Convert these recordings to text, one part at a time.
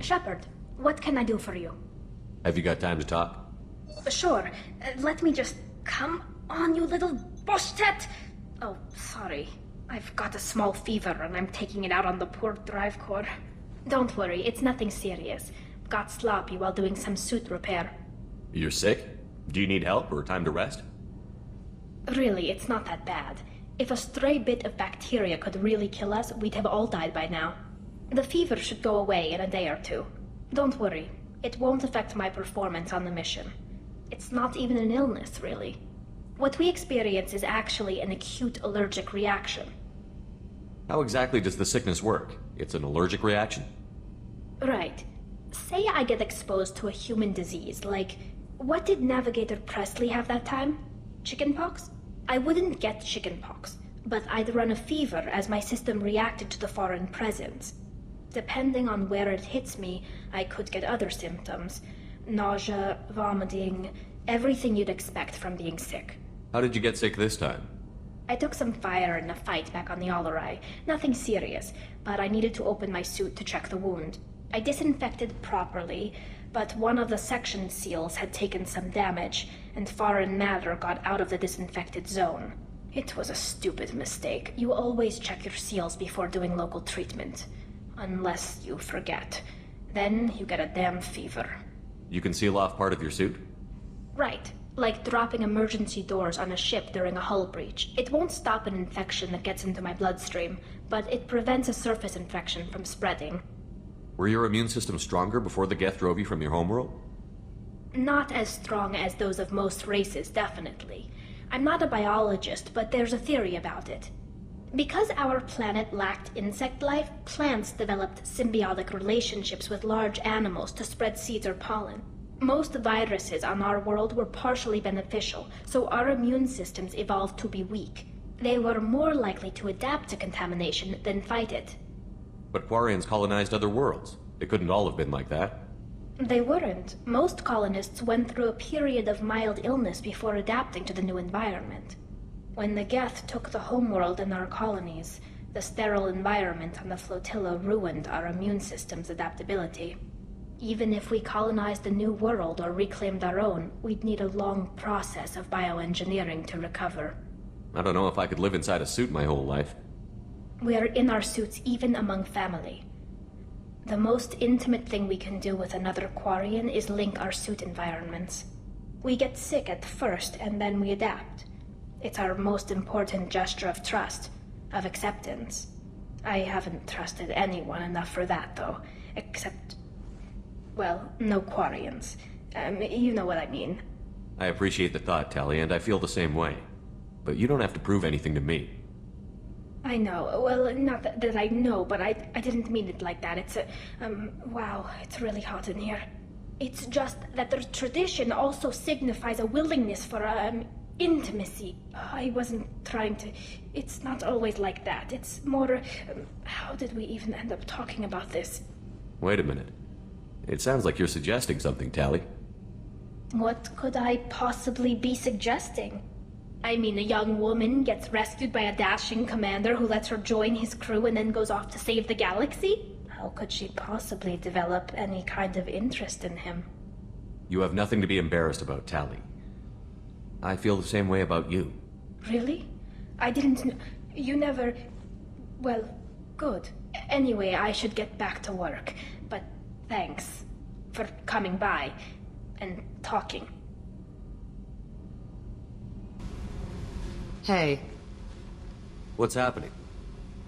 Shepard, what can I do for you? Have you got time to talk? Sure. Let me just... Come on, you little boshtet! Oh, sorry. I've got a small fever and I'm taking it out on the poor drive core. Don't worry, it's nothing serious. Got sloppy while doing some suit repair. You're sick? Do you need help or time to rest? Really, it's not that bad. If a stray bit of bacteria could really kill us, we'd have all died by now. The fever should go away in a day or two. Don't worry, it won't affect my performance on the mission. It's not even an illness, really. What we experience is actually an acute allergic reaction. How exactly does the sickness work? It's an allergic reaction? Right. Say I get exposed to a human disease, like... What did Navigator Presley have that time? Chickenpox? I wouldn't get chickenpox, but I'd run a fever as my system reacted to the foreign presence. Depending on where it hits me, I could get other symptoms. Nausea, vomiting, everything you'd expect from being sick. How did you get sick this time? I took some fire in a fight back on the Allerai. Nothing serious, but I needed to open my suit to check the wound. I disinfected properly, but one of the section seals had taken some damage, and foreign matter got out of the disinfected zone. It was a stupid mistake. You always check your seals before doing local treatment. Unless you forget. Then you get a damn fever. You can seal off part of your suit? Right. Like dropping emergency doors on a ship during a hull breach. It won't stop an infection that gets into my bloodstream, but it prevents a surface infection from spreading. Were your immune system stronger before the Geth drove you from your homeworld? Not as strong as those of most races, definitely. I'm not a biologist, but there's a theory about it. Because our planet lacked insect life, plants developed symbiotic relationships with large animals to spread seeds or pollen. Most viruses on our world were partially beneficial, so our immune systems evolved to be weak. They were more likely to adapt to contamination than fight it. But Quarians colonized other worlds. It couldn't all have been like that. They weren't. Most colonists went through a period of mild illness before adapting to the new environment. When the Geth took the homeworld and our colonies, the sterile environment on the flotilla ruined our immune system's adaptability. Even if we colonized a new world or reclaimed our own, we'd need a long process of bioengineering to recover. I don't know if I could live inside a suit my whole life. We are in our suits even among family. The most intimate thing we can do with another Quarian is link our suit environments. We get sick at first and then we adapt. It's our most important gesture of trust, of acceptance. I haven't trusted anyone enough for that, though, except... well, no Quarians. You know what I mean. I appreciate the thought, Tally, and I feel the same way. But you don't have to prove anything to me. I know. Well, not that I know, but I didn't mean it like that. It's wow, it's really hot in here. It's just that the tradition also signifies a willingness for, intimacy. I wasn't trying to... It's not always like that. It's more... how did we even end up talking about this? Wait a minute. It sounds like you're suggesting something, Tally. What could I possibly be suggesting? I mean, a young woman gets rescued by a dashing commander who lets her join his crew and then goes off to save the galaxy? How could she possibly develop any kind of interest in him? You have nothing to be embarrassed about, Tally. I feel the same way about you. Really? I didn't... You never... Well, good. Anyway, I should get back to work. But thanks for coming by and talking. Hey. What's happening?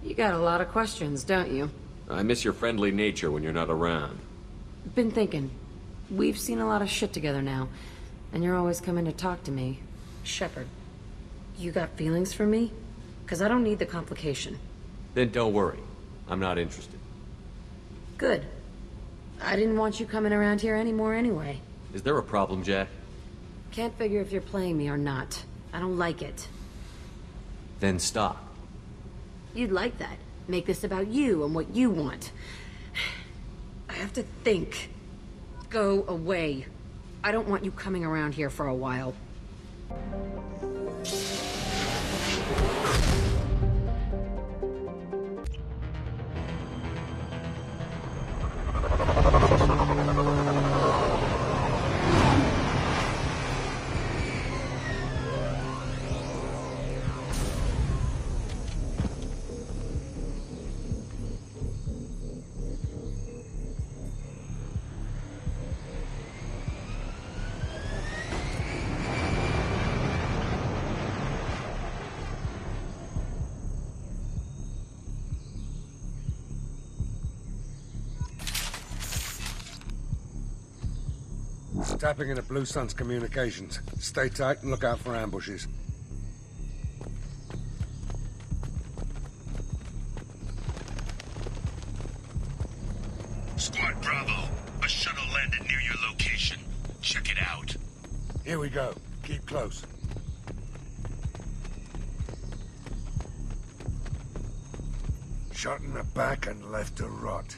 You got a lot of questions, don't you? I miss your friendly nature when you're not around. Been thinking. We've seen a lot of shit together now, and you're always coming to talk to me. Shepard, you got feelings for me? 'Cause I don't need the complication. Then don't worry. I'm not interested. Good. I didn't want you coming around here anymore anyway. Is there a problem, Jack? Can't figure if you're playing me or not. I don't like it. Then stop. You'd like that. Make this about you and what you want. I have to think. Go away. I don't want you coming around here for a while. Tapping into Blue Sun's communications. Stay tight and look out for ambushes. Squad Bravo, a shuttle landed near your location. Check it out. Here we go. Keep close. Shot in the back and left to rot.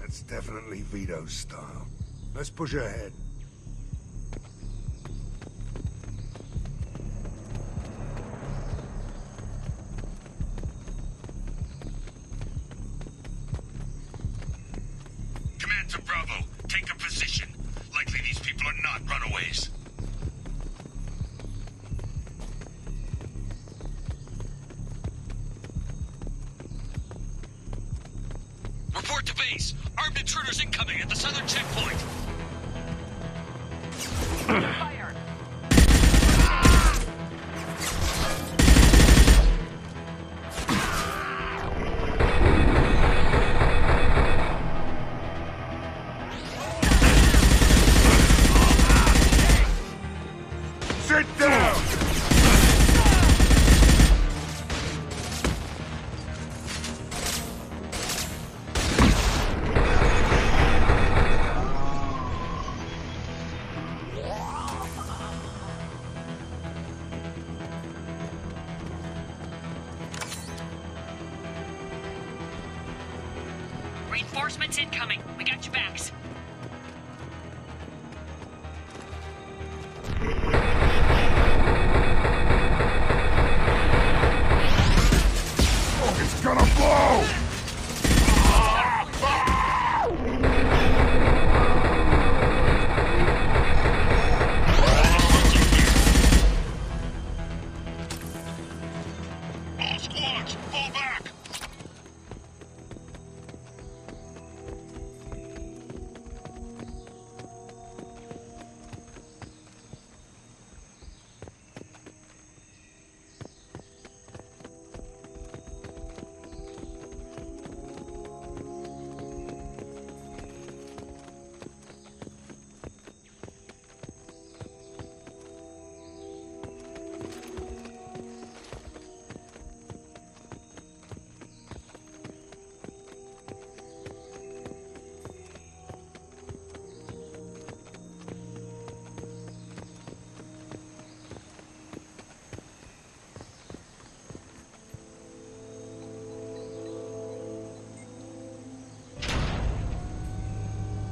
That's definitely Vito's style. Let's push ahead. Command to Bravo, take a position. Likely these people are not runaways. Report to base. Armed intruders incoming at the southern checkpoint. Fire! Sit down! Reinforcements incoming. We got your backs. It's gonna blow! All squads, fall back!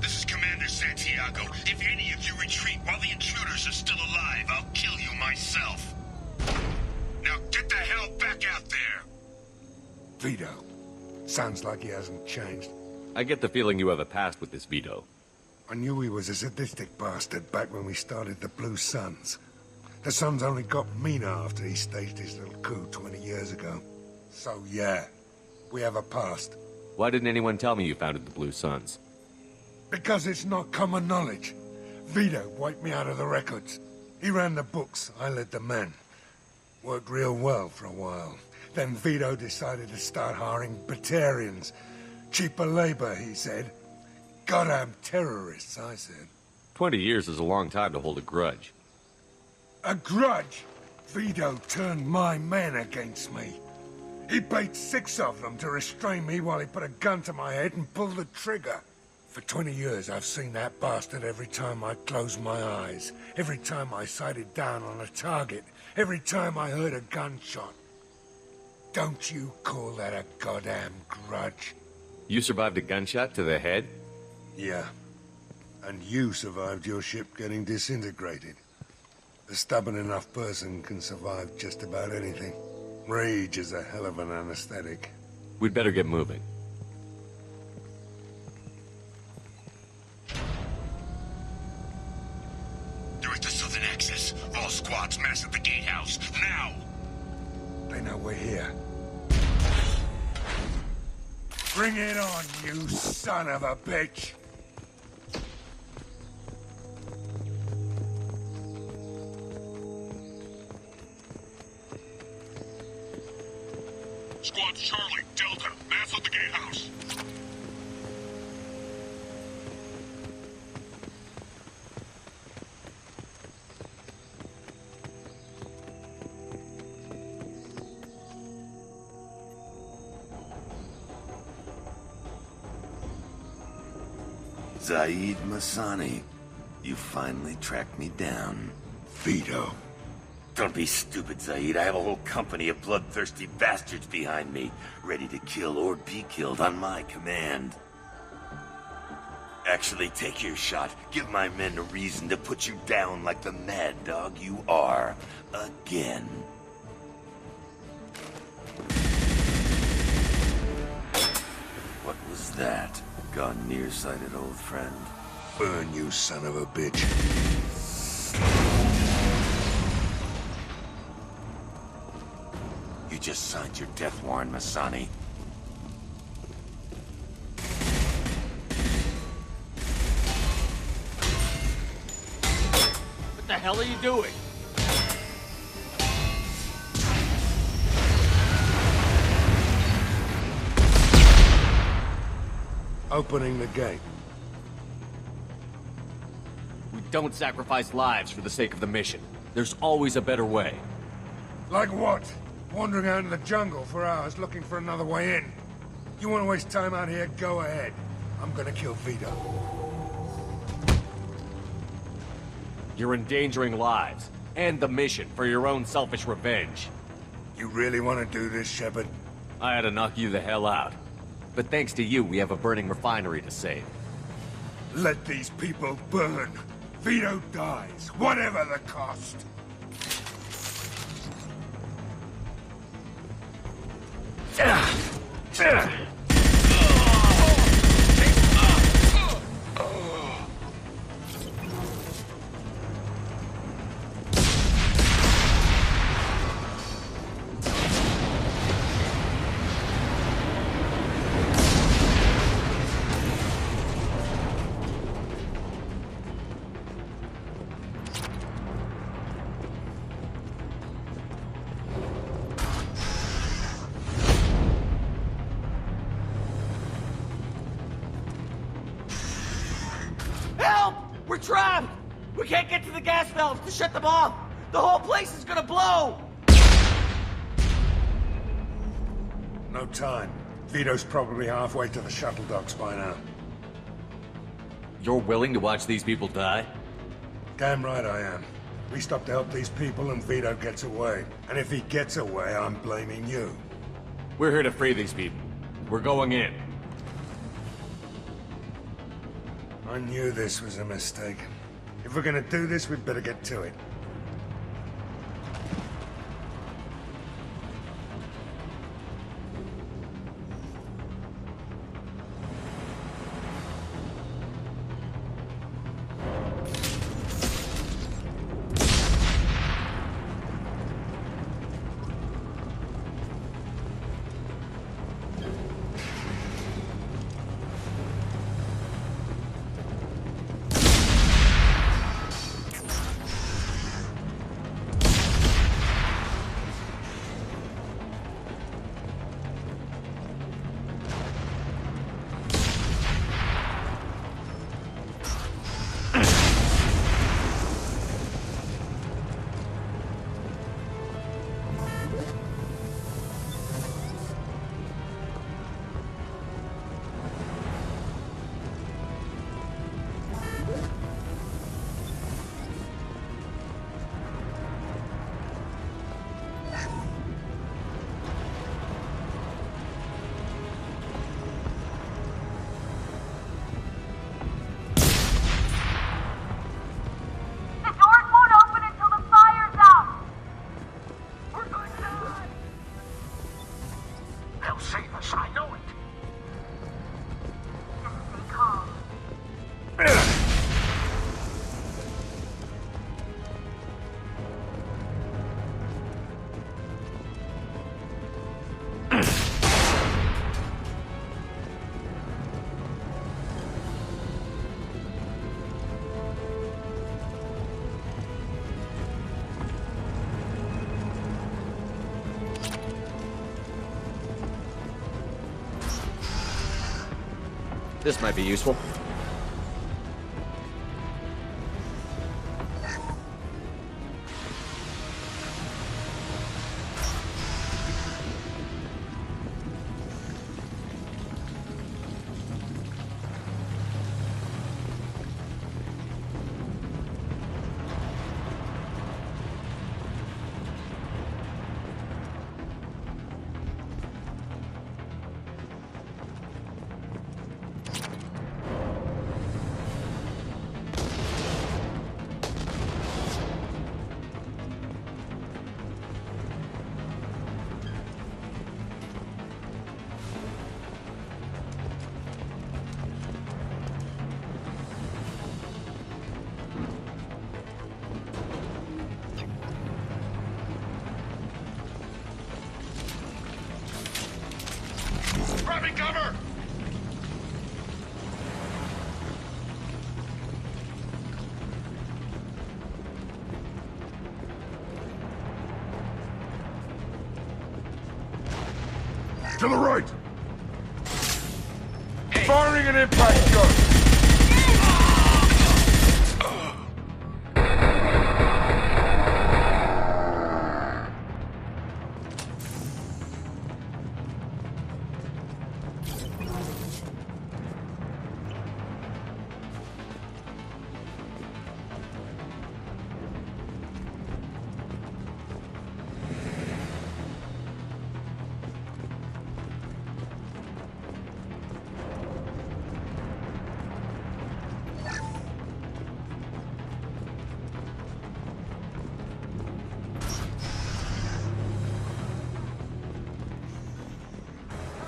This is Commander Santiago. If any of you retreat while the intruders are still alive, I'll kill you myself. Now get the hell back out there! Vito. Sounds like he hasn't changed. I get the feeling you have a past with this Vito. I knew he was a sadistic bastard back when we started the Blue Suns. The Suns only got meaner after he staged his little coup 20 years ago. So yeah, we have a past. Why didn't anyone tell me you founded the Blue Suns? Because it's not common knowledge. Vito wiped me out of the records. He ran the books, I led the men. Worked real well for a while. Then Vito decided to start hiring Batarians. Cheaper labor, he said. Goddamn terrorists, I said. 20 years is a long time to hold a grudge. A grudge? Vito turned my men against me. He paid 6 of them to restrain me while he put a gun to my head and pulled the trigger. For 20 years, I've seen that bastard every time I closed my eyes. Every time I sighted down on a target. Every time I heard a gunshot. Don't you call that a goddamn grudge? You survived a gunshot to the head? Yeah. And you survived your ship getting disintegrated. A stubborn enough person can survive just about anything. Rage is a hell of an anesthetic. We'd better get moving. They're at the southern access. All squads mass at the gatehouse. Now! They know we're here. Bring it on, you son of a bitch! Squad Charlie, Delta, mass at the gatehouse. Zaeed Masani, you finally tracked me down. Vito. Don't be stupid, Zaeed. I have a whole company of bloodthirsty bastards behind me, ready to kill or be killed on my command. Actually, take your shot. Give my men a reason to put you down like the mad dog you are. Again. What was that? Gone nearsighted, old friend. Burn, you son of a bitch. You just signed your death warrant, Masani. What the hell are you doing? Opening the gate. We don't sacrifice lives for the sake of the mission. There's always a better way. Like what? Wandering out in the jungle for hours looking for another way in. You want to waste time out here? Go ahead. I'm gonna kill Vito. You're endangering lives, and the mission for your own selfish revenge. You really want to do this, Shepard? I had to knock you the hell out. But thanks to you, we have a burning refinery to save. Let these people burn. Vito dies, whatever the cost. Help! We're trapped! We can't get to the gas valves to shut them off! The whole place is gonna blow! No time. Vito's probably halfway to the shuttle docks by now. You're willing to watch these people die? Damn right I am. We stop to help these people and Vito gets away. And if he gets away, I'm blaming you. We're here to free these people. We're going in. I knew this was a mistake. If we're gonna do this, we'd better get to it. This might be useful. To the right! Firing an impact shot!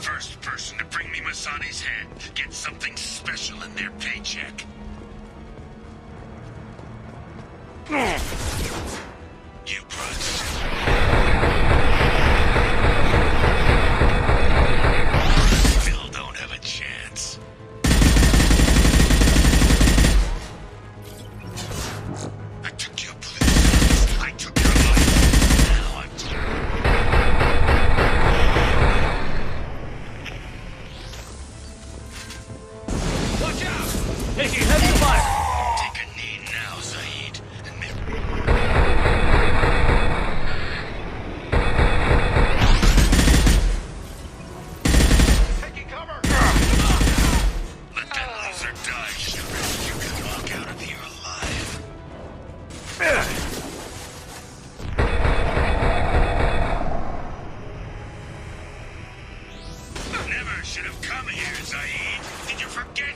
First person to bring me Masani's head gets something special in their paycheck. You brutes. Still don't have a chance. I took your place. I took your life. Now I'm... Watch out! Taking heavy fire! Take a knee now, Zaeed. Taking cover! Let that loser die just so you can walk out of here alive. Never should have come here, Zaeed. Did you forget?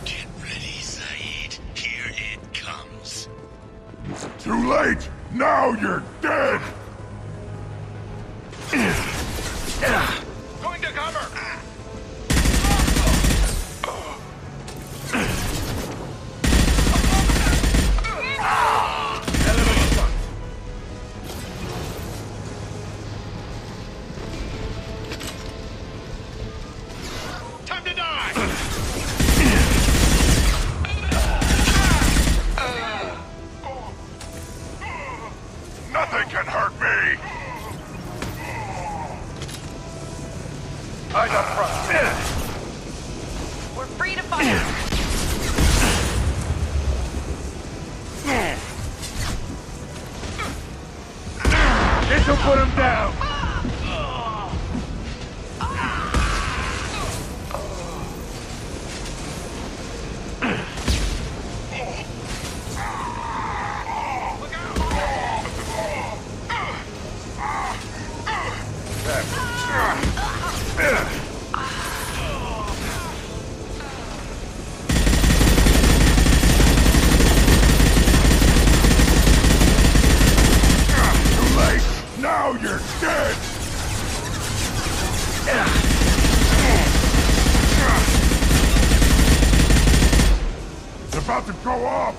Get ready, Zaeed. Here it comes. Too late! Now you're dead! Going to cover! Time to die! Nothing can hurt me! I got front. We're free to fire. This'll put him down! Too late! Now you're dead! It's about to go off!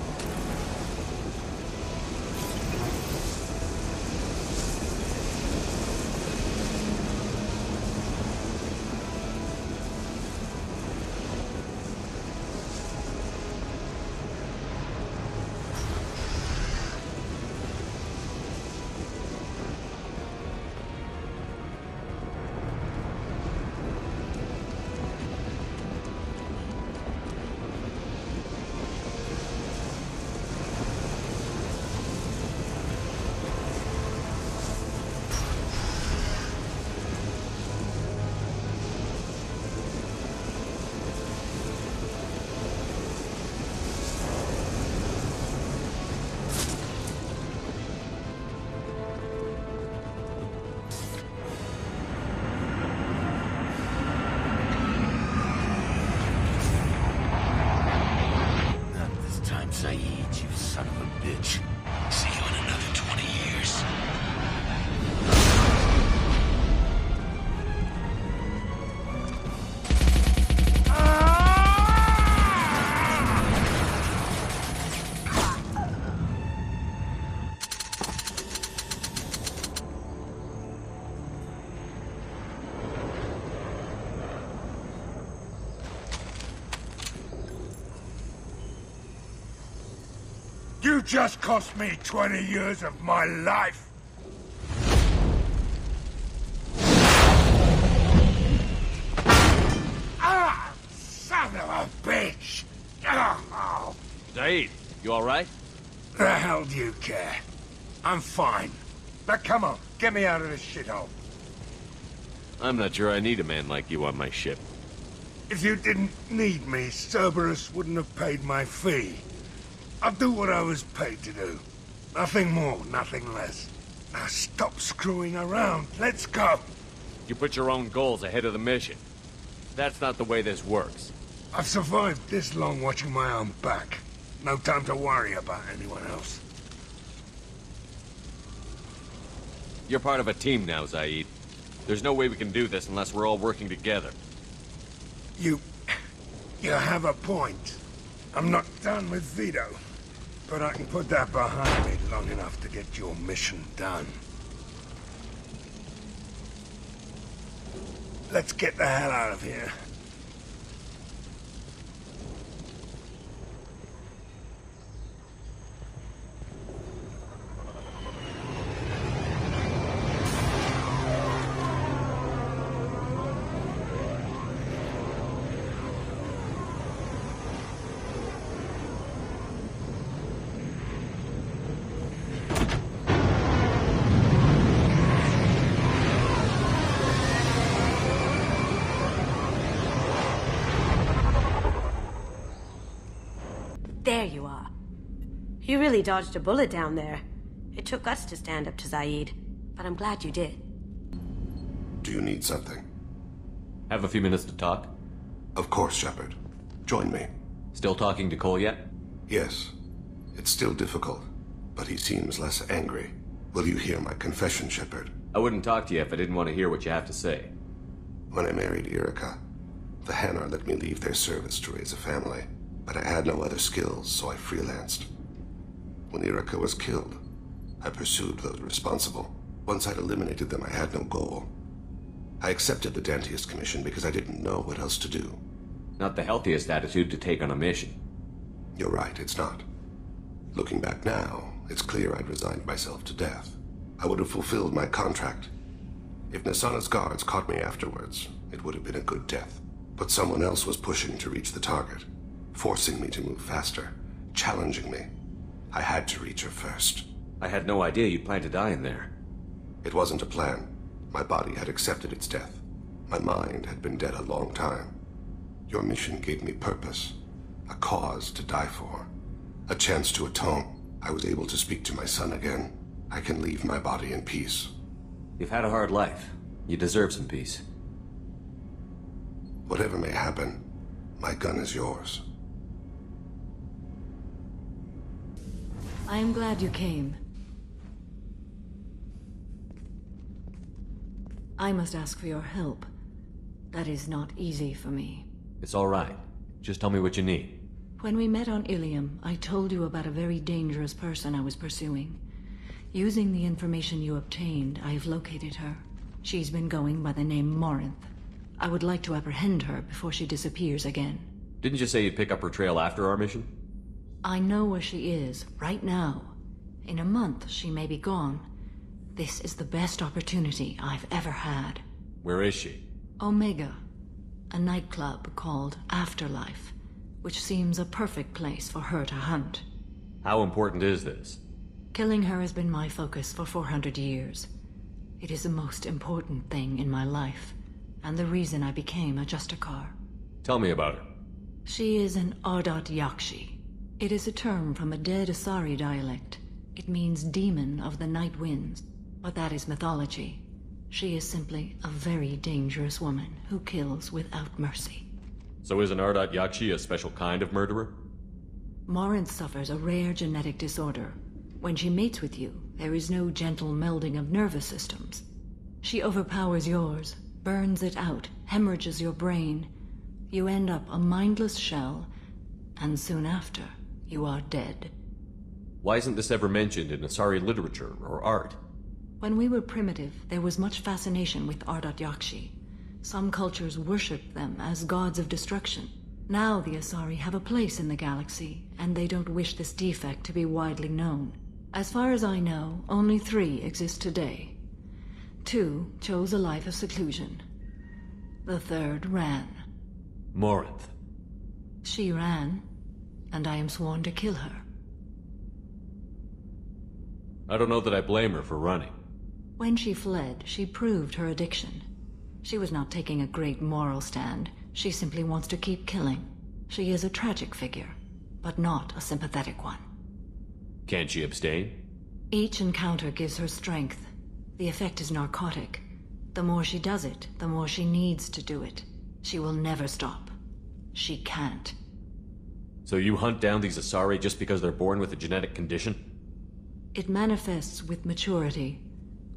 just cost me 20 years of my life. Ah! Son of a bitch! Oh. Zaeed, you alright? The hell do you care? I'm fine. Now come on, get me out of this shithole. I'm not sure I need a man like you on my ship. If you didn't need me, Cerberus wouldn't have paid my fee. I'll do what I was paid to do. Nothing more, nothing less. Now stop screwing around. Let's go. You put your own goals ahead of the mission. That's not the way this works. I've survived this long watching my own back. No time to worry about anyone else. You're part of a team now, Zaeed. There's no way we can do this unless we're all working together. You have a point. I'm not done with Vito, but I can put that behind me long enough to get your mission done. Let's get the hell out of here. There you are. You really dodged a bullet down there. It took us to stand up to Zaeed, but I'm glad you did. Do you need something? Have a few minutes to talk? Of course, Shepard. Join me. Still talking to Cole yet? Yes. It's still difficult, but he seems less angry. Will you hear my confession, Shepard? I wouldn't talk to you if I didn't want to hear what you have to say. When I married Erica, the Hanar let me leave their service to raise a family. But I had no other skills, so I freelanced. When Erica was killed, I pursued those responsible. Once I'd eliminated them, I had no goal. I accepted the Dantius commission because I didn't know what else to do. Not the healthiest attitude to take on a mission. You're right, it's not. Looking back now, it's clear I'd resigned myself to death. I would have fulfilled my contract. If Nasana's guards caught me afterwards, it would have been a good death. But someone else was pushing to reach the target. Forcing me to move faster, challenging me. I had to reach her first. I had no idea you'd plan to die in there. It wasn't a plan. My body had accepted its death. My mind had been dead a long time. Your mission gave me purpose, a cause to die for, a chance to atone. I was able to speak to my son again. I can leave my body in peace. You've had a hard life. You deserve some peace. Whatever may happen, my gun is yours. I am glad you came. I must ask for your help. That is not easy for me. It's all right. Just tell me what you need. When we met on Ilium, I told you about a very dangerous person I was pursuing. Using the information you obtained, I have located her. She's been going by the name Morinth. I would like to apprehend her before she disappears again. Didn't you say you'd pick up her trail after our mission? I know where she is, right now. In a month, she may be gone. This is the best opportunity I've ever had. Where is she? Omega, a nightclub called Afterlife, which seems a perfect place for her to hunt. How important is this? Killing her has been my focus for 400 years. It is the most important thing in my life, and the reason I became a Justicar. Tell me about her. She is an Ardat Yakshi. It is a term from a dead Asari dialect. It means demon of the night winds, but that is mythology. She is simply a very dangerous woman who kills without mercy. So is an Ardat Yakshi a special kind of murderer? Morinth suffers a rare genetic disorder. When she mates with you, there is no gentle melding of nervous systems. She overpowers yours, burns it out, hemorrhages your brain. You end up a mindless shell, and soon after, you are dead. Why isn't this ever mentioned in Asari literature or art? When we were primitive, there was much fascination with Ardat Yakshi. Some cultures worshipped them as gods of destruction. Now the Asari have a place in the galaxy, and they don't wish this defect to be widely known. As far as I know, only 3 exist today. 2 chose a life of seclusion. The 3rd ran. Morinth. She ran, and I am sworn to kill her. I don't know that I blame her for running. When she fled, she proved her addiction. She was not taking a great moral stand. She simply wants to keep killing. She is a tragic figure, but not a sympathetic one. Can't she abstain? Each encounter gives her strength. The effect is narcotic. The more she does it, the more she needs to do it. She will never stop. She can't. So you hunt down these Asari just because they're born with a genetic condition? It manifests with maturity.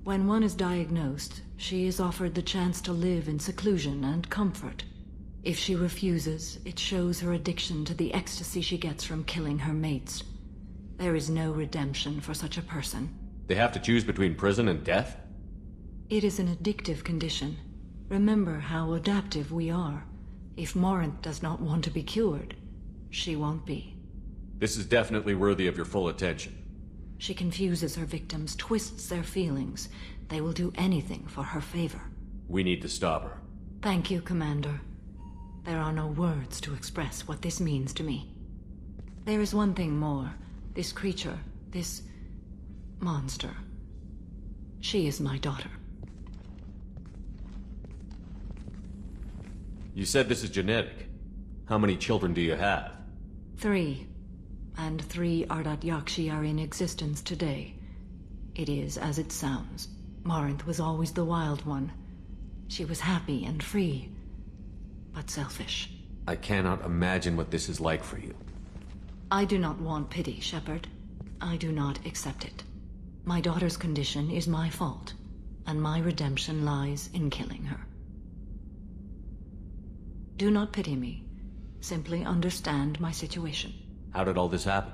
When one is diagnosed, she is offered the chance to live in seclusion and comfort. If she refuses, it shows her addiction to the ecstasy she gets from killing her mates. There is no redemption for such a person. They have to choose between prison and death? It is an addictive condition. Remember how adaptive we are. If Morinth does not want to be cured, she won't be. This is definitely worthy of your full attention. She confuses her victims, twists their feelings. They will do anything for her favor. We need to stop her. Thank you, Commander. There are no words to express what this means to me. There is one thing more. This creature, this monster. She is my daughter. You said this is genetic. How many children do you have? 3. And 3 Ardat Yakshi are in existence today. It is as it sounds. Morinth was always the wild one. She was happy and free, but selfish. I cannot imagine what this is like for you. I do not want pity, Shepard. I do not accept it. My daughter's condition is my fault, and my redemption lies in killing her. Do not pity me. Simply understand my situation. How did all this happen?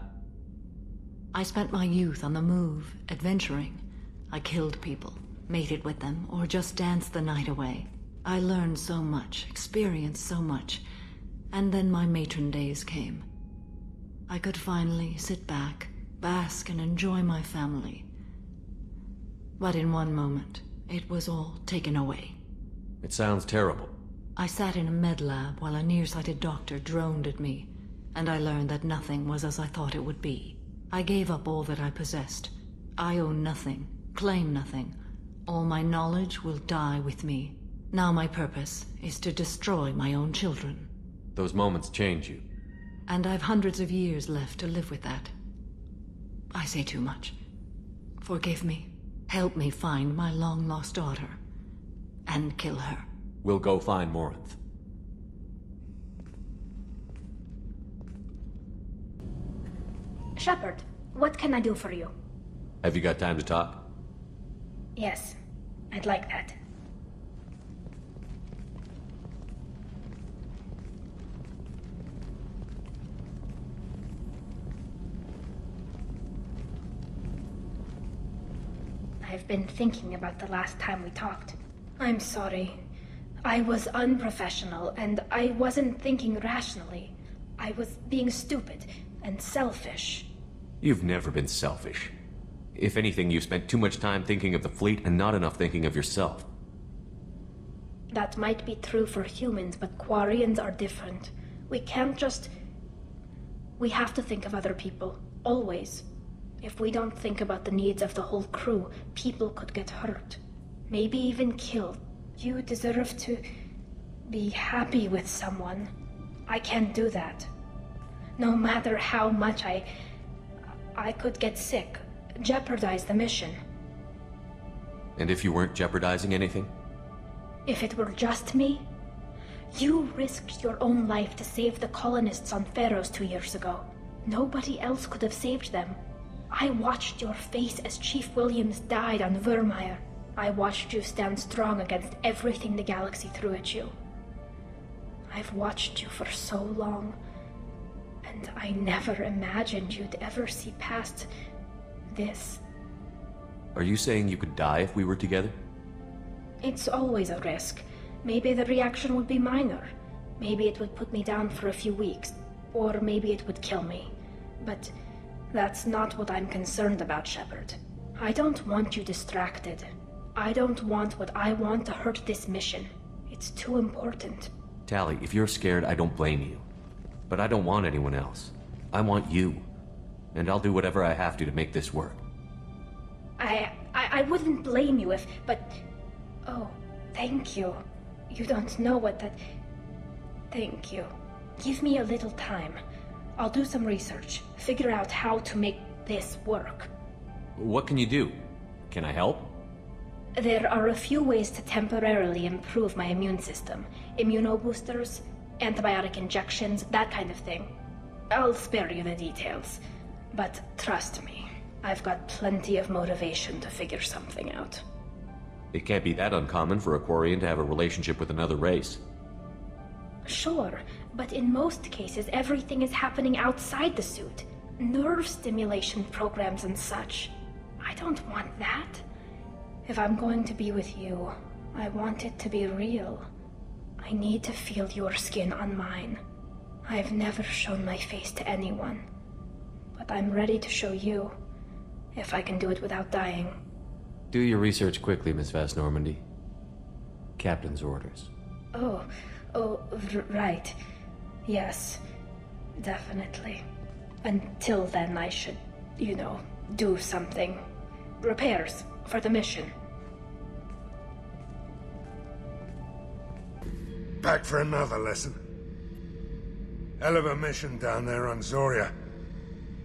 I spent my youth on the move, adventuring. I killed people, mated with them, or just danced the night away. I learned so much, experienced so much, and then my matron days came. I could finally sit back, bask and enjoy my family. But in one moment, it was all taken away. It sounds terrible. I sat in a med lab while a nearsighted doctor droned at me, and I learned that nothing was as I thought it would be. I gave up all that I possessed. I own nothing, claim nothing. All my knowledge will die with me. Now my purpose is to destroy my own children. Those moments change you. And I've hundreds of years left to live with that. I say too much. Forgive me. Help me find my long-lost daughter. And kill her. We'll go find Morinth. Shepard, what can I do for you? Have you got time to talk? Yes, I'd like that. I've been thinking about the last time we talked. I'm sorry. I was unprofessional, and I wasn't thinking rationally. I was being stupid and selfish. You've never been selfish. If anything, you spent too much time thinking of the fleet and not enough thinking of yourself. That might be true for humans, but Quarians are different. We can't just... We have to think of other people. Always. If we don't think about the needs of the whole crew, people could get hurt. Maybe even killed. You deserve to be happy with someone. I can't do that. No matter how much I could get sick, jeopardize the mission. And if you weren't jeopardizing anything? If it were just me? You risked your own life to save the colonists on Pharaohs 2 years ago. Nobody else could have saved them. I watched your face as Chief Williams died on Vermeer. I watched you stand strong against everything the galaxy threw at you. I've watched you for so long, and I never imagined you'd ever see past this. Are you saying you could die if we were together? It's always a risk. Maybe the reaction would be minor. Maybe it would put me down for a few weeks, or maybe it would kill me. But that's not what I'm concerned about, Shepard. I don't want you distracted. I don't want what I want to hurt this mission. It's too important. Tali, if you're scared, I don't blame you. But I don't want anyone else. I want you. And I'll do whatever I have to make this work. I wouldn't blame you if, but... Oh, thank you. You don't know what that... Thank you. Give me a little time. I'll do some research, figure out how to make this work. What can you do? Can I help? There are a few ways to temporarily improve my immune system. Immunoboosters, antibiotic injections, that kind of thing. I'll spare you the details. But trust me, I've got plenty of motivation to figure something out. It can't be that uncommon for a Quarian to have a relationship with another race. Sure, but in most cases everything is happening outside the suit. Nerve stimulation programs and such. I don't want that. If I'm going to be with you, I want it to be real. I need to feel your skin on mine. I've never shown my face to anyone. But I'm ready to show you, if I can do it without dying. Do your research quickly, Miss Vast Normandy. Captain's orders. Right. Yes, definitely. Until then, I should, do something. Repairs for the mission. Back for another lesson. Hell of a mission down there on Zoria.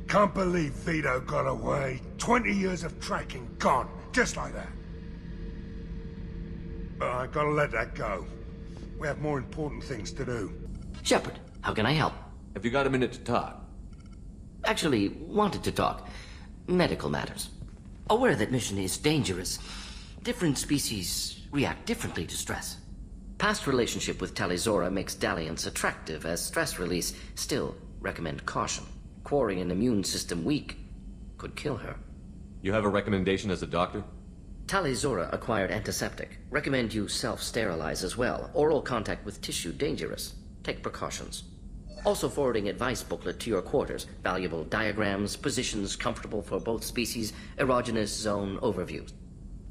Can't believe Vito got away. 20 years of tracking gone, just like that. But I gotta let that go. We have more important things to do. Shepard, how can I help? Have you got a minute to talk? Actually, wanted to talk. Medical matters. Aware that mission is dangerous. Different species react differently to stress. Past relationship with Talizora makes dalliance attractive as stress release. Still, recommend caution. Quarian immune system weak. Could kill her. You have a recommendation as a doctor? Talizora acquired antiseptic. Recommend you self-sterilize as well. Oral contact with tissue dangerous. Take precautions. Also forwarding advice booklet to your quarters. Valuable diagrams, positions comfortable for both species, erogenous zone overview.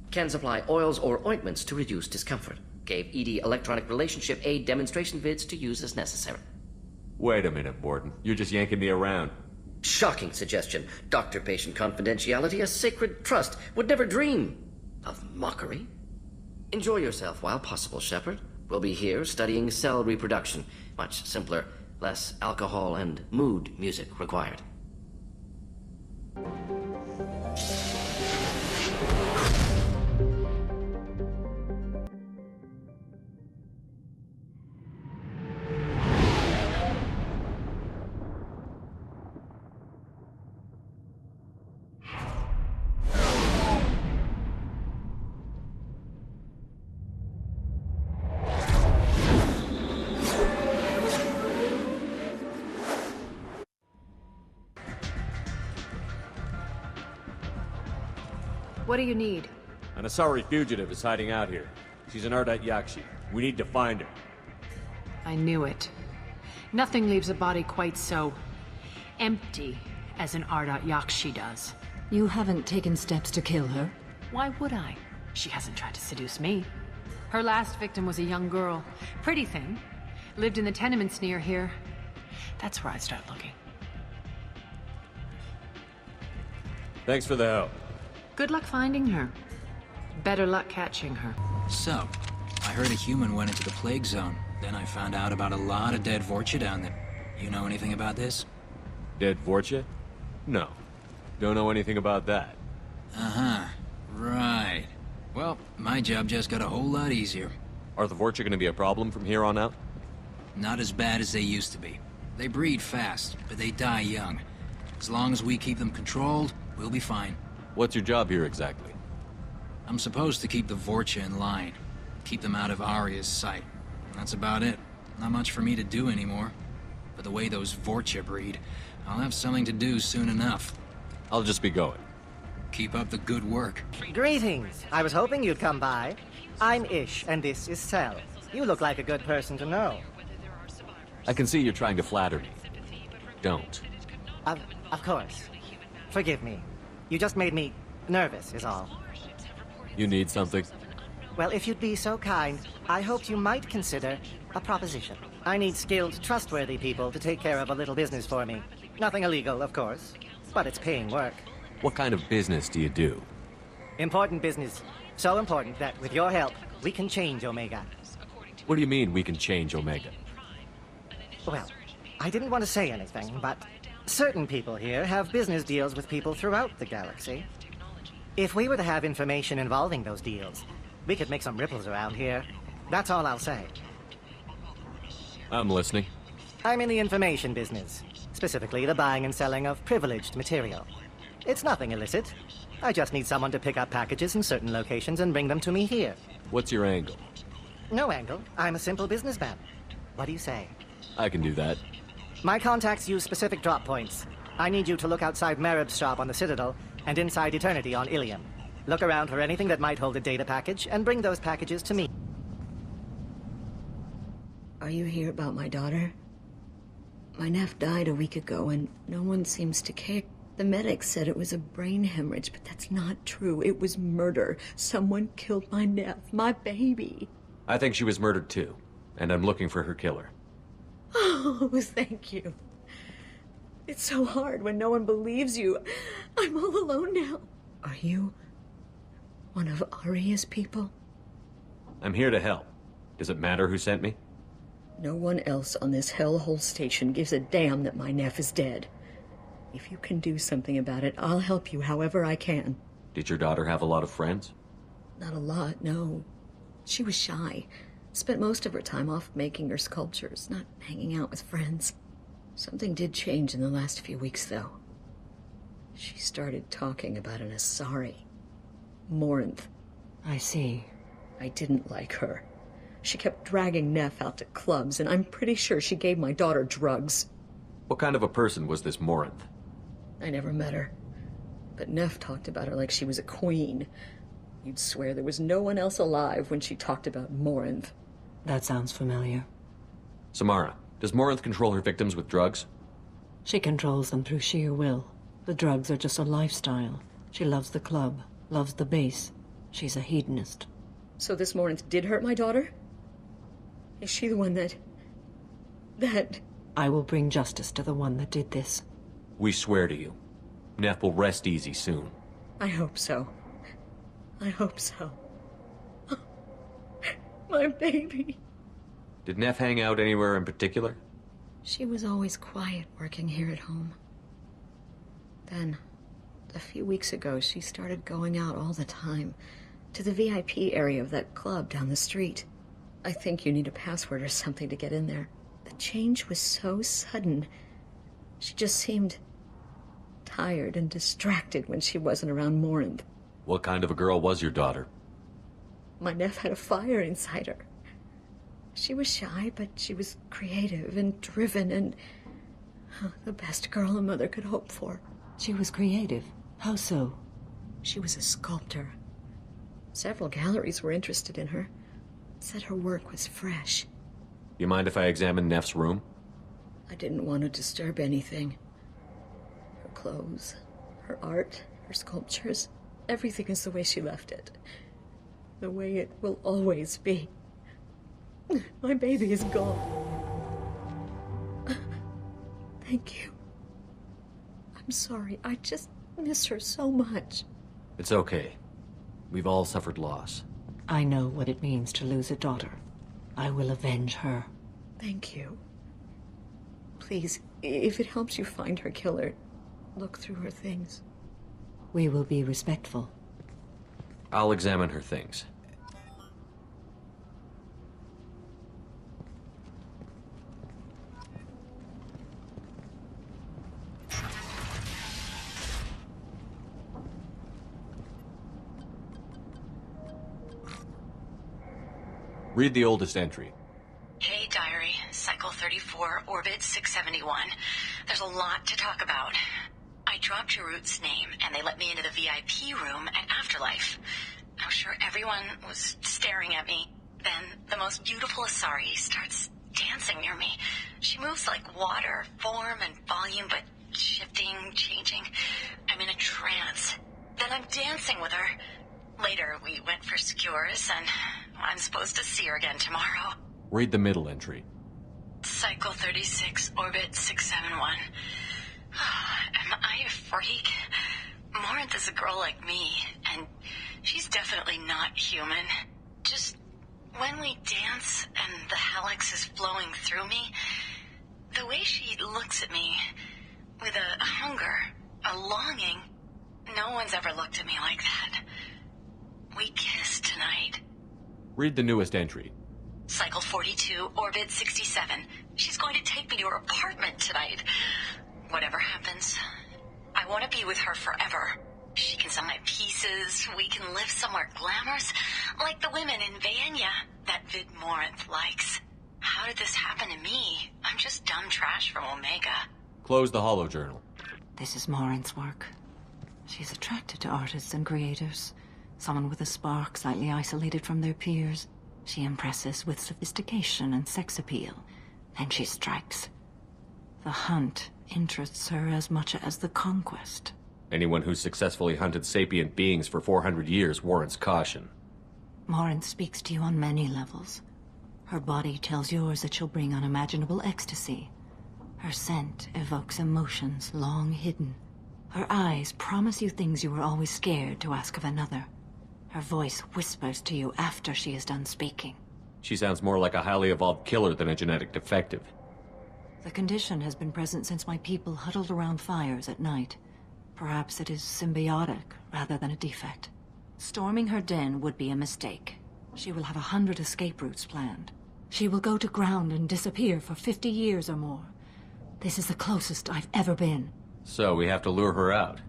Can supply oils or ointments to reduce discomfort. Gave ED electronic relationship aid demonstration vids to use as necessary. Wait a minute, Borden. You're just yanking me around. Shocking suggestion. Doctor-patient confidentiality, a sacred trust. Would never dream of mockery. Enjoy yourself while possible, Shepard. We'll be here studying cell reproduction. Much simpler, less alcohol and mood music required. What do you need? An Asari fugitive is hiding out here. She's an Ardite Yakshi. We need to find her. I knew it. Nothing leaves a body quite so empty as an Ardite Yakshi does. You haven't taken steps to kill her? Why would I? She hasn't tried to seduce me. Her last victim was a young girl. Pretty thing. Lived in the tenements near here. That's where I'd start looking. Thanks for the help. Good luck finding her. Better luck catching her. So, I heard a human went into the plague zone. Then I found out about a lot of dead Vorcha down there. You know anything about this? Dead Vorcha? No. Don't know anything about that. Uh-huh. Right. Well, my job just got a whole lot easier. Are the Vorcha gonna be a problem from here on out? Not as bad as they used to be. They breed fast, but they die young. As long as we keep them controlled, we'll be fine. What's your job here exactly? I'm supposed to keep the Vorcha in line. Keep them out of Arya's sight. That's about it. Not much for me to do anymore. But the way those Vorcha breed, I'll have something to do soon enough. I'll just be going. Keep up the good work. Greetings. I was hoping you'd come by. I'm Ish, and this is Sel. You look like a good person to know. I can see you're trying to flatter me. Don't. Of course. Forgive me. You just made me nervous, is all. You need something? Well, if you'd be so kind, I hoped you might consider a proposition. I need skilled, trustworthy people to take care of a little business for me. Nothing illegal, of course, but it's paying work. What kind of business do you do? Important business. So important that, with your help, we can change Omega. What do you mean we can change Omega? Well, I didn't want to say anything, but certain people here have business deals with people throughout the galaxy. If we were to have information involving those deals, we could make some ripples around here. That's all I'll say. I'm listening. I'm in the information business, specifically the buying and selling of privileged material. It's nothing illicit. I just need someone to pick up packages in certain locations and bring them to me here. What's your angle? No angle. I'm a simple businessman. What do you say? I can do that. My contacts use specific drop points. I need you to look outside Merib's shop on the Citadel and inside Eternity on Ilium. Look around for anything that might hold a data package and bring those packages to me. Are you here about my daughter? My nephew died a week ago and no one seems to care. The medics said it was a brain hemorrhage, but that's not true. It was murder. Someone killed my nephew, my baby. I think she was murdered too, and I'm looking for her killer. Oh, thank you. It's so hard when no one believes you. I'm all alone now. Are you one of Aria's people? I'm here to help. Does it matter who sent me? No one else on this hellhole station gives a damn that my nephew is dead. If you can do something about it, I'll help you however I can. Did your daughter have a lot of friends? Not a lot, no. She was shy. Spent most of her time off making her sculptures, not hanging out with friends. Something did change in the last few weeks, though. She started talking about an Asari. Morinth. I see. I didn't like her. She kept dragging Neff out to clubs, and I'm pretty sure she gave my daughter drugs. What kind of a person was this Morinth? I never met her. But Neff talked about her like she was a queen. You'd swear there was no one else alive when she talked about Morinth. That sounds familiar. Samara, does Morinth control her victims with drugs? She controls them through sheer will. The drugs are just a lifestyle. She loves the club, loves the base. She's a hedonist. So this Morinth did hurt my daughter? Is she the one that... I will bring justice to the one that did this. We swear to you. Neff will rest easy soon. I hope so. I hope so. My baby. Did Neff hang out anywhere in particular? She was always quiet working here at home. Then, a few weeks ago, she started going out all the time. To the VIP area of that club down the street. I think you need a password or something to get in there. The change was so sudden. She just seemed tired and distracted when she wasn't around Morinth. What kind of a girl was your daughter? My nephew had a fire inside her. She was shy, but she was creative and driven and the best girl a mother could hope for. She was creative? How so? She was a sculptor. Several galleries were interested in her. Said her work was fresh. You mind if I examine Neff's room? I didn't want to disturb anything. Her clothes, her art, her sculptures, everything is the way she left it. The way it will always be. My baby is gone. Thank you. I'm sorry. I just miss her so much. It's okay. We've all suffered loss. I know what it means to lose a daughter. I will avenge her. Thank you. Please, if it helps you find her killer, look through her things. We will be respectful. I'll examine her things. Read the oldest entry. Hey, Diary. Cycle 34, Orbit 671. There's a lot to talk about. I dropped your root's name, and they let me into the VIP room at Afterlife. I'm sure everyone was staring at me. Then the most beautiful Asari starts dancing near me. She moves like water, form and volume, but shifting, changing. I'm in a trance. Then I'm dancing with her. Later, we went for skewers, and I'm supposed to see her again tomorrow. Read the middle entry. Cycle 36, orbit 671. Am I a freak? Morinth is a girl like me, and she's definitely not human. Just when we dance and the helix is flowing through me, the way she looks at me, with a hunger, a longing, no one's ever looked at me like that. We kissed tonight. Read the newest entry. Cycle 42, orbit 67. She's going to take me to her apartment tonight. Whatever happens, I want to be with her forever. She can sell my pieces, we can live somewhere glamorous, like the women in Vanya that Vid Morinth likes. How did this happen to me? I'm just dumb trash from Omega. Close the holojournal. This is Morinth's work. She's attracted to artists and creators. Someone with a spark, slightly isolated from their peers. She impresses with sophistication and sex appeal. Then she strikes. The hunt interests her as much as the conquest. Anyone who's successfully hunted sapient beings for 400 years warrants caution. Morinth speaks to you on many levels. Her body tells yours that she'll bring unimaginable ecstasy. Her scent evokes emotions long hidden. Her eyes promise you things you were always scared to ask of another. Her voice whispers to you after she is done speaking. She sounds more like a highly evolved killer than a genetic defective. The condition has been present since my people huddled around fires at night. Perhaps it is symbiotic rather than a defect. Storming her den would be a mistake. She will have 100 escape routes planned. She will go to ground and disappear for 50 years or more. This is the closest I've ever been. So we have to lure her out.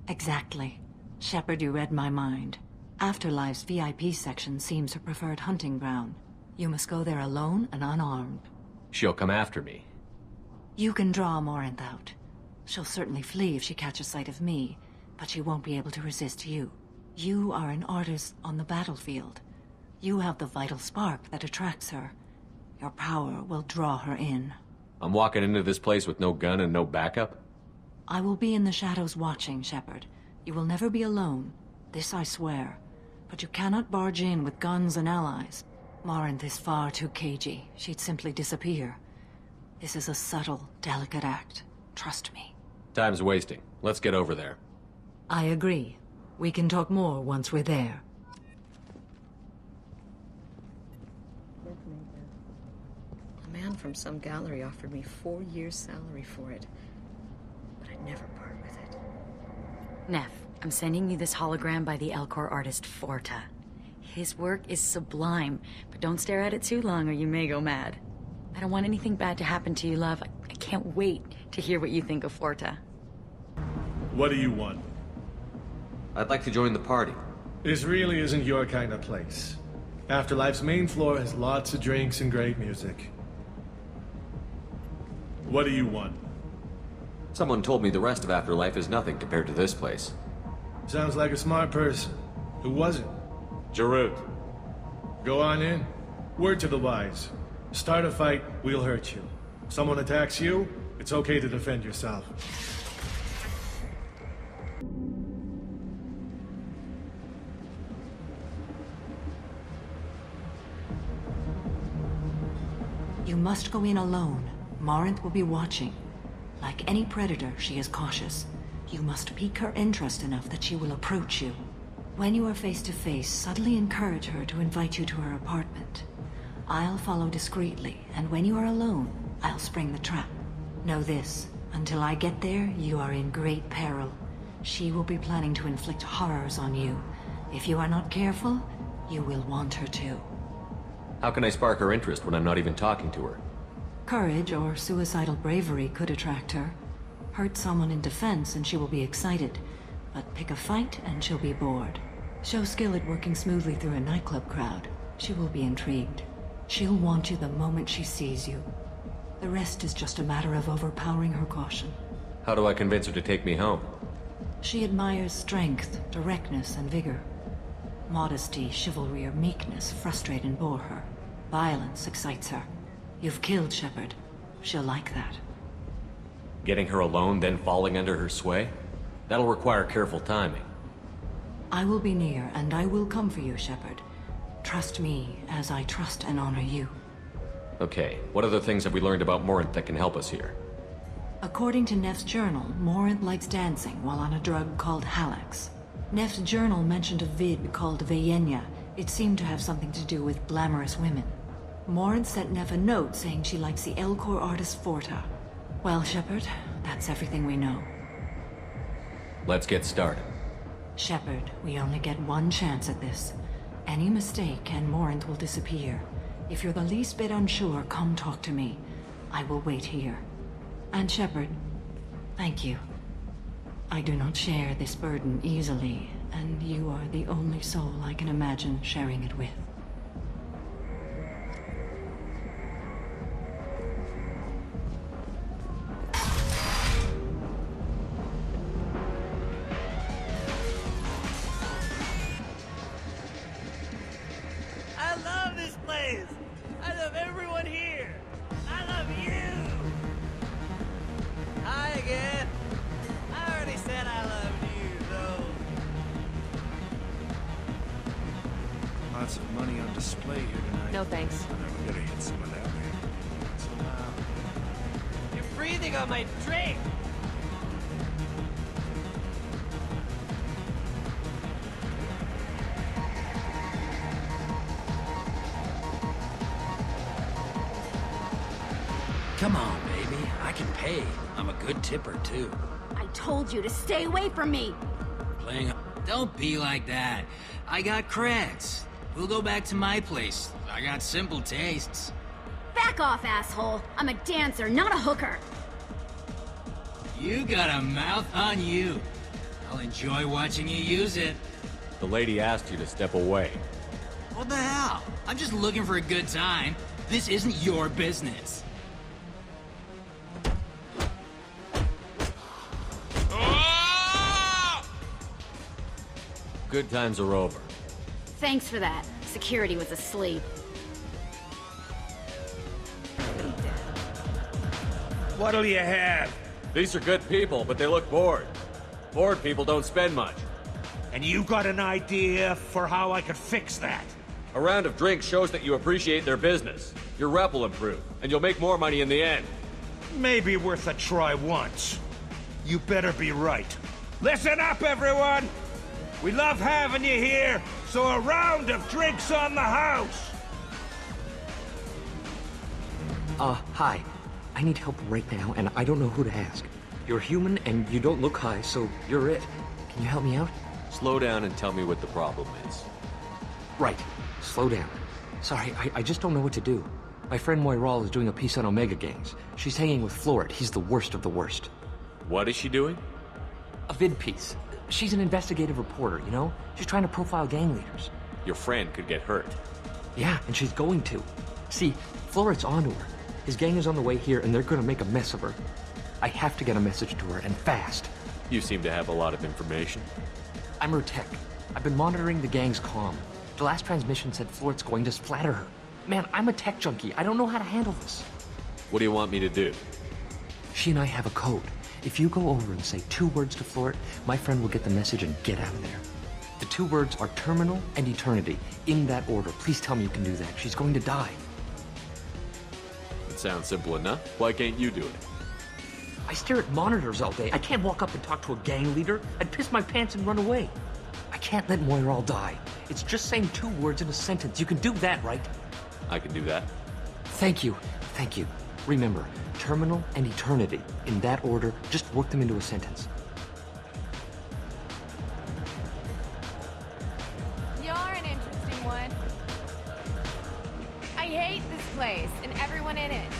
Exactly. Shepard, you read my mind. Afterlife's VIP section seems her preferred hunting ground. You must go there alone and unarmed. She'll come after me. You can draw Morinth out. She'll certainly flee if she catches sight of me, but she won't be able to resist you. You are an artist on the battlefield. You have the vital spark that attracts her. Your power will draw her in. I'm walking into this place with no gun and no backup? I will be in the shadows watching, Shepard. You will never be alone. This I swear. But you cannot barge in with guns and allies. Morinth is far too cagey. She'd simply disappear. This is a subtle, delicate act. Trust me. Time's wasting. Let's get over there. I agree. We can talk more once we're there. A man from some gallery offered me 4 years' salary for it. But I'd never part with it. Neff, I'm sending you this hologram by the Elcor artist Forta. His work is sublime, but don't stare at it too long or you may go mad. I don't want anything bad to happen to you, love. I can't wait to hear what you think of Forta. What do you want? I'd like to join the party. This really isn't your kind of place. Afterlife's main floor has lots of drinks and great music. What do you want? Someone told me the rest of Afterlife is nothing compared to this place. Sounds like a smart person. Who was it? Jarut. Go on in. Word to the wise. Start a fight, we'll hurt you. Someone attacks you, it's okay to defend yourself. You must go in alone. Morinth will be watching. Like any predator, she is cautious. You must pique her interest enough that she will approach you. When you are face to face, subtly encourage her to invite you to her apartment. I'll follow discreetly, and when you are alone, I'll spring the trap. Know this, until I get there, you are in great peril. She will be planning to inflict horrors on you. If you are not careful, you will want her to. How can I spark her interest when I'm not even talking to her? Courage or suicidal bravery could attract her. Hurt someone in defense and she will be excited, but pick a fight and she'll be bored. Show skill at working smoothly through a nightclub crowd. She will be intrigued. She'll want you the moment she sees you. The rest is just a matter of overpowering her caution. How do I convince her to take me home? She admires strength, directness, and vigor. Modesty, chivalry, or meekness frustrate and bore her. Violence excites her. You've killed Shepard. She'll like that. Getting her alone, then falling under her sway? That'll require careful timing. I will be near, and I will come for you, Shepard. Trust me, as I trust and honor you. Okay, what other things have we learned about Morinth that can help us here? According to Neff's journal, Morinth likes dancing while on a drug called Halax. Neff's journal mentioned a vid called Vayenya. It seemed to have something to do with glamorous women. Morinth sent Neff a note saying she likes the Elcor artist Forta. Well, Shepard, that's everything we know. Let's get started. Shepard, we only get one chance at this. Any mistake and Morinth will disappear. If you're the least bit unsure, come talk to me. I will wait here. And Shepard, thank you. I do not share this burden easily, and you are the only soul I can imagine sharing it with. I love this place! I love everyone here! I love you! Hi again! I already said I loved you, though. Lots of money on display here tonight. No thanks. I'm never gonna hit someone that way. So, You're breathing on my drink! Come on, baby. I can pay. I'm a good tipper, too. I told you to stay away from me! Playing... Don't be like that. I got creds. We'll go back to my place. I got simple tastes. Back off, asshole! I'm a dancer, not a hooker! You got a mouth on you. I'll enjoy watching you use it. The lady asked you to step away. What the hell? I'm just looking for a good time. This isn't your business. Good times are over. Thanks for that. Security was asleep. What'll you have? These are good people, but they look bored. Bored people don't spend much. And you got an idea for how I could fix that? A round of drinks shows that you appreciate their business. Your rep will improve, and you'll make more money in the end. Maybe worth a try once. You better be right. Listen up, everyone! We love having you here, so a round of drinks on the house! Hi. I need help right now, and I don't know who to ask. You're human, and you don't look high, so you're it. Can you help me out? Slow down and tell me what the problem is. Right. Slow down. Sorry, I just don't know what to do. My friend Moiral is doing a piece on Omega gangs. She's hanging with Florid. He's the worst of the worst. What is she doing? A vid piece. She's an investigative reporter, you know? She's trying to profile gang leaders. Your friend could get hurt. Yeah, and she's going to. See, Florid's onto her. His gang is on the way here, and they're gonna make a mess of her. I have to get a message to her, and fast. You seem to have a lot of information. I'm her tech. I've been monitoring the gang's comm. The last transmission said Florid's going to splatter her. Man, I'm a tech junkie. I don't know how to handle this. What do you want me to do? She and I have a code. If you go over and say 2 words to Florid, my friend will get the message and get out of there. The 2 words are terminal and eternity, in that order. Please tell me you can do that. She's going to die. It sounds simple enough. Why can't you do it? I stare at monitors all day. I can't walk up and talk to a gang leader. I'd piss my pants and run away. I can't let Moiral die. It's just saying 2 words in a sentence. You can do that, right? I can do that. Thank you. Thank you. Remember, terminal and eternity. In that order, just work them into a sentence. You're an interesting one. I hate this place and everyone in it.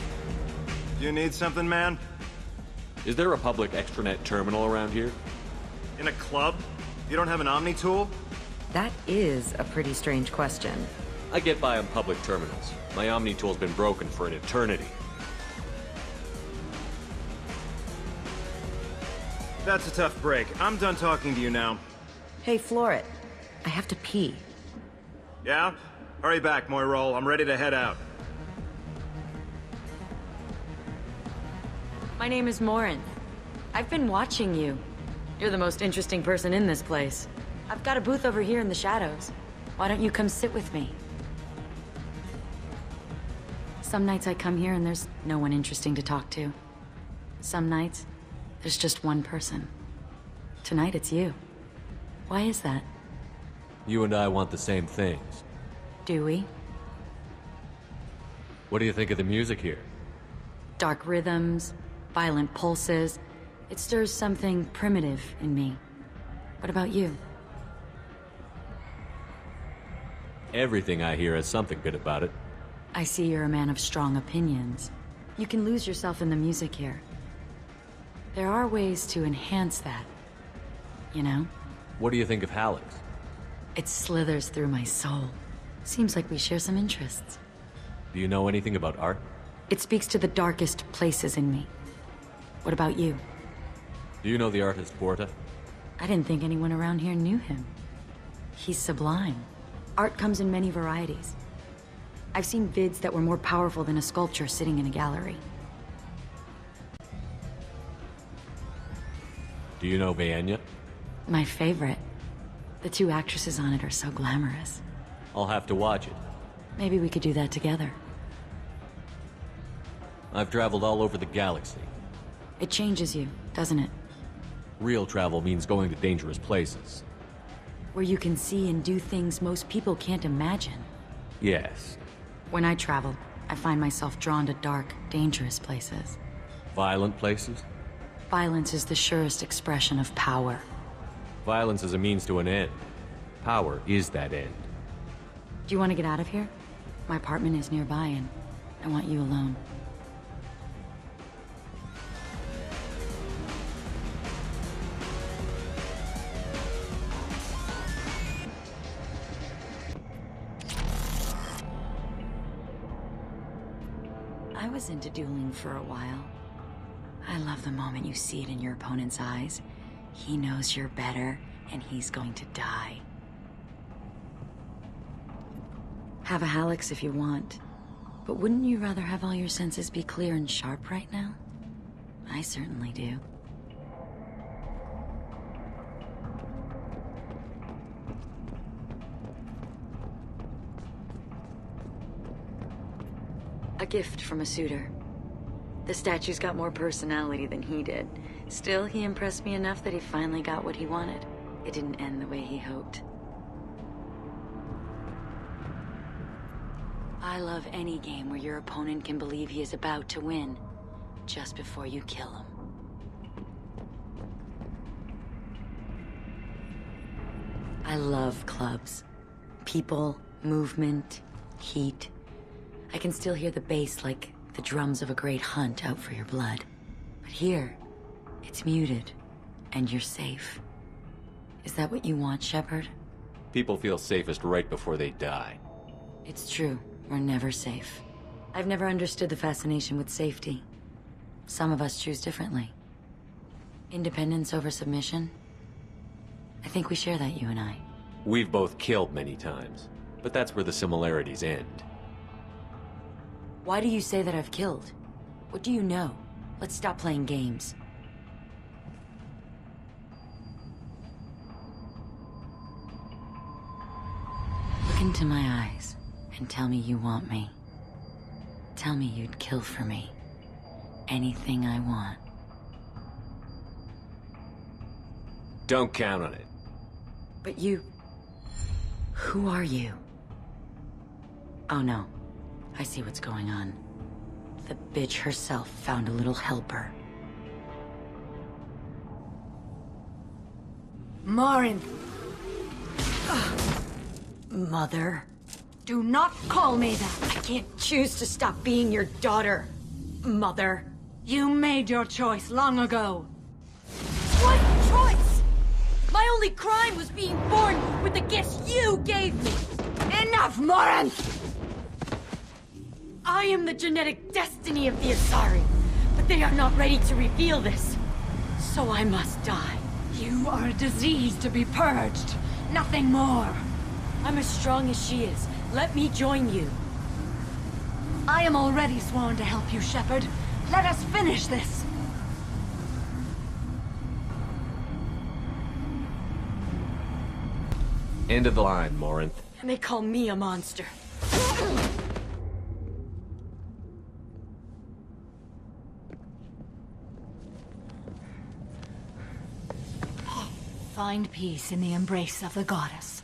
You need something, man? Is there a public extranet terminal around here? In a club? You don't have an Omni tool? That is a pretty strange question. I get by on public terminals. My Omni tool's been broken for an eternity. That's a tough break. I'm done talking to you now. Hey, Florid. I have to pee. Yeah? Hurry back, Moiral. I'm ready to head out. My name is Morinth. I've been watching you. You're the most interesting person in this place. I've got a booth over here in the shadows. Why don't you come sit with me? Some nights I come here and there's no one interesting to talk to. Some nights, there's just one person. Tonight it's you. Why is that? You and I want the same things. Do we? What do you think of the music here? Dark rhythms, violent pulses. It stirs something primitive in me. What about you? Everything I hear has something good about it. I see you're a man of strong opinions. You can lose yourself in the music here. There are ways to enhance that, you know? What do you think of Hallex? It slithers through my soul. Seems like we share some interests. Do you know anything about art? It speaks to the darkest places in me. What about you? Do you know the artist Porta? I didn't think anyone around here knew him. He's sublime. Art comes in many varieties. I've seen vids that were more powerful than a sculpture sitting in a gallery. Do you know Vaenya? My favorite. The two actresses on it are so glamorous. I'll have to watch it. Maybe we could do that together. I've traveled all over the galaxy. It changes you, doesn't it? Real travel means going to dangerous places. Where you can see and do things most people can't imagine. Yes. When I travel, I find myself drawn to dark, dangerous places. Violent places? Violence is the surest expression of power. Violence is a means to an end. Power is that end. Do you want to get out of here? My apartment is nearby and I want you alone. I was into dueling for a while. I love the moment you see it in your opponent's eyes. He knows you're better, and he's going to die. Have a Hallex if you want. But wouldn't you rather have all your senses be clear and sharp right now? I certainly do. A gift from a suitor. The statue's got more personality than he did. Still, he impressed me enough that he finally got what he wanted. It didn't end the way he hoped. I love any game where your opponent can believe he is about to win, just before you kill him. I love clubs. People, movement, heat. I can still hear the bass like the drums of a great hunt out for your blood. But here, it's muted, and you're safe. Is that what you want, Shepard? People feel safest right before they die. It's true. We're never safe. I've never understood the fascination with safety. Some of us choose differently. Independence over submission? I think we share that, you and I. We've both killed many times, but that's where the similarities end. Why do you say that I've killed? What do you know? Let's stop playing games. Look into my eyes and tell me you want me. Tell me you'd kill for me. Anything I want. Don't count on it. But you... Who are you? Oh no. I see what's going on. The bitch herself found a little helper. Morinth! Mother. Do not call me that! I can't choose to stop being your daughter. Mother. You made your choice long ago. What choice? My only crime was being born with the gifts you gave me. Enough, Morinth! I am the genetic destiny of the Asari, but they are not ready to reveal this. So I must die. You are a disease to be purged. Nothing more. I'm as strong as she is. Let me join you. I am already sworn to help you, Shepard. Let us finish this. End of the line, Morinth. And they call me a monster. Find peace in the embrace of the goddess.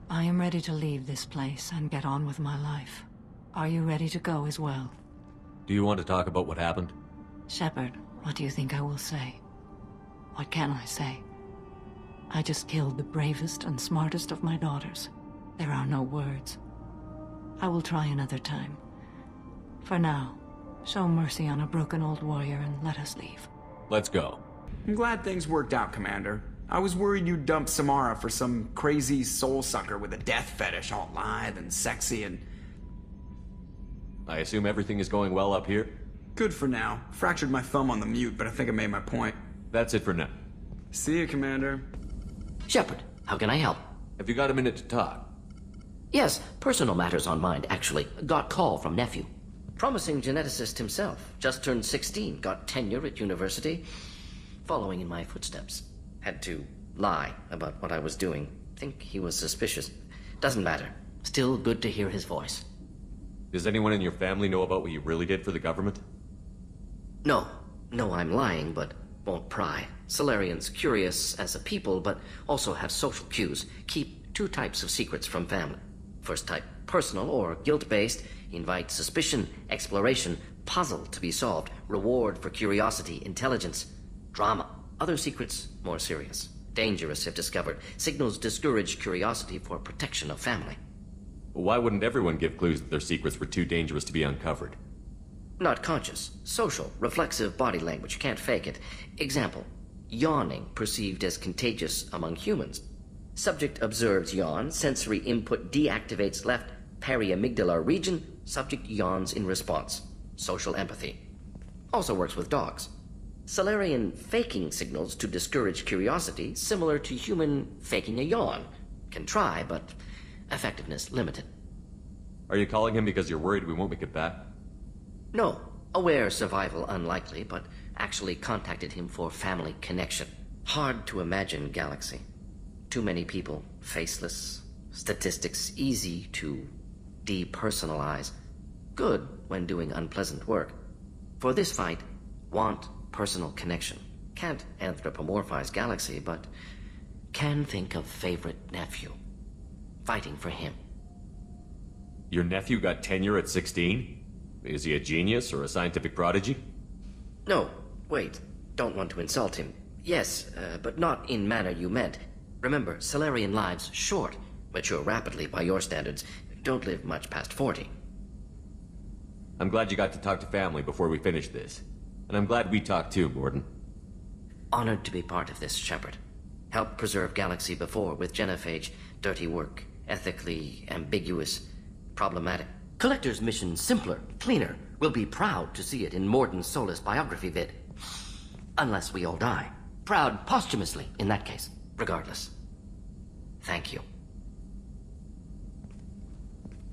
I am ready to leave this place and get on with my life. Are you ready to go as well? Do you want to talk about what happened? Shepard, what do you think I will say? What can I say? I just killed the bravest and smartest of my daughters. There are no words. I will try another time. For now, show mercy on a broken old warrior and let us leave. Let's go. I'm glad things worked out, Commander. I was worried you'd dump Samara for some crazy soul sucker with a death fetish, all lithe and sexy and... I assume everything is going well up here? Good for now. Fractured my thumb on the mute, but I think I made my point. That's it for now. See you, Commander. Shepard, how can I help? Have you got a minute to talk? Yes, personal matters on mind, actually. Got call from nephew. Promising geneticist himself. Just turned 16, got tenure at university. Following in my footsteps. Had to lie about what I was doing. Think he was suspicious. Doesn't matter. Still good to hear his voice. Does anyone in your family know about what you really did for the government? No. No, I'm lying, but won't pry. Solarians curious as a people, but also have social cues. Keep two types of secrets from family. First type, personal or guilt-based. Invite suspicion, exploration, puzzle to be solved. Reward for curiosity, intelligence. Drama. Other secrets, more serious. Dangerous if discovered. Signals discourage curiosity for protection of family. Why wouldn't everyone give clues that their secrets were too dangerous to be uncovered? Not conscious. Social. Reflexive body language. Can't fake it. Example. Yawning perceived as contagious among humans. Subject observes yawn. Sensory input deactivates left periamygdalar region. Subject yawns in response. Social empathy. Also works with dogs. Solarian faking signals to discourage curiosity, similar to human faking a yawn. Can try, but effectiveness limited. Are you calling him because you're worried we won't make it back? No. Aware survival unlikely, but actually contacted him for family connection. Hard to imagine galaxy. Too many people, faceless. Statistics easy to depersonalize. Good when doing unpleasant work. For this fight, want personal connection. Can't anthropomorphize galaxy, but can think of favorite nephew. Fighting for him. Your nephew got tenure at 16? Is he a genius or a scientific prodigy? No, wait. Don't want to insult him. Yes, but not in manner you meant. Remember, Solarian lives short. Mature rapidly by your standards. Don't live much past 40. I'm glad you got to talk to family before we finish this. And I'm glad we talked too, Gordon. Honored to be part of this, Shepard. Helped preserve Galaxy before with genophage. Dirty work. Ethically ambiguous. Problematic. Collector's mission simpler, cleaner. We'll be proud to see it in Mordin Solus biography vid. Unless we all die. Proud posthumously, in that case. Regardless. Thank you.